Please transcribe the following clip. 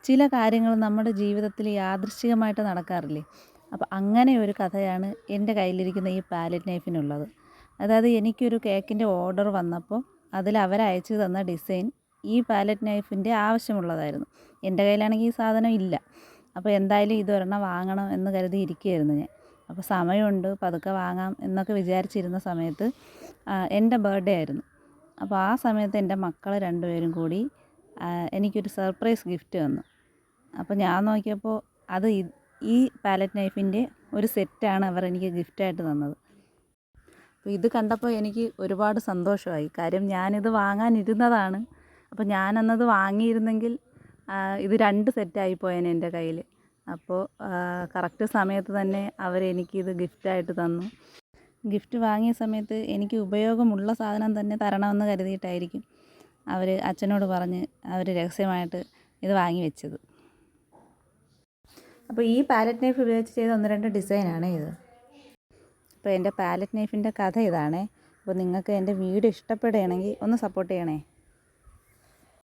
ചില കാര്യങ്ങൾ നമ്മുടെ ജീവിതത്തിൽ യാദൃശ്ചികമായിട്ട് നടക്കാറില്ലേ? അപ്പോൾ അങ്ങനെ ഒരു കഥയാണ് എൻ്റെ കയ്യിലിരിക്കുന്ന ഈ പാലറ്റ് നൈഫിനുള്ളത്. അതായത് എനിക്കൊരു കേക്കിൻ്റെ ഓർഡർ വന്നപ്പോൾ അതിൽ അവരയച്ചു തന്ന ഡിസൈൻ ഈ പാലറ്റ് നൈഫിൻ്റെ ആവശ്യമുള്ളതായിരുന്നു. എൻ്റെ കയ്യിലാണെങ്കിൽ ഈ സാധനം ഇല്ല. അപ്പോൾ എന്തായാലും ഇതൊരെണ്ണം വാങ്ങണം എന്ന് കരുതി ഇരിക്കുകയായിരുന്നു ഞാൻ. അപ്പോൾ സമയമുണ്ട്, പതുക്കെ വാങ്ങാം എന്നൊക്കെ വിചാരിച്ചിരുന്ന സമയത്ത് എൻ്റെ ബർത്ത്ഡേ ആയിരുന്നു. അപ്പോൾ ആ സമയത്ത് എൻ്റെ മക്കൾ രണ്ടുപേരും കൂടി എനിക്കൊരു സർപ്രൈസ് ഗിഫ്റ്റ് തന്നു. അപ്പോൾ ഞാൻ നോക്കിയപ്പോൾ അത് ഈ പാലറ്റ് നൈഫിൻ്റെ ഒരു സെറ്റാണ് അവർ എനിക്ക് ഗിഫ്റ്റായിട്ട് തന്നത്. അപ്പോൾ ഇത് കണ്ടപ്പോൾ എനിക്ക് ഒരുപാട് സന്തോഷമായി. കാര്യം ഞാനിത് വാങ്ങാനിരുന്നതാണ്. അപ്പോൾ ഞാനന്നത് വാങ്ങിയിരുന്നെങ്കിൽ ഇത് 2 സെറ്റായി പോയേനെ എൻ്റെ കയ്യിൽ. അപ്പോൾ കറക്റ്റ് സമയത്ത് തന്നെ അവരെനിക്കിത് ഗിഫ്റ്റായിട്ട് തന്നു. ഗിഫ്റ്റ് വാങ്ങിയ സമയത്ത് എനിക്ക് ഉപയോഗമുള്ള സാധനം തന്നെ തരണമെന്ന് കരുതിയിട്ടായിരിക്കും അവർ അച്ഛനോട് പറഞ്ഞ് അവർ രഹസ്യമായിട്ട് ഇത് വാങ്ങി വെച്ചത്. അപ്പോൾ ഈ പാലറ്റ് നൈഫ് ഉപയോഗിച്ച് ചെയ്ത 1-2 ഡിസൈനാണ് ഇത്. അപ്പോൾ എൻ്റെ പാലറ്റ് നൈഫിൻ്റെ കഥ ഇതാണേ. അപ്പോൾ നിങ്ങൾക്ക് എൻ്റെ വീഡിയോ ഇഷ്ടപ്പെടുകയാണെങ്കിൽ ഒന്ന് സപ്പോർട്ട് ചെയ്യണേ.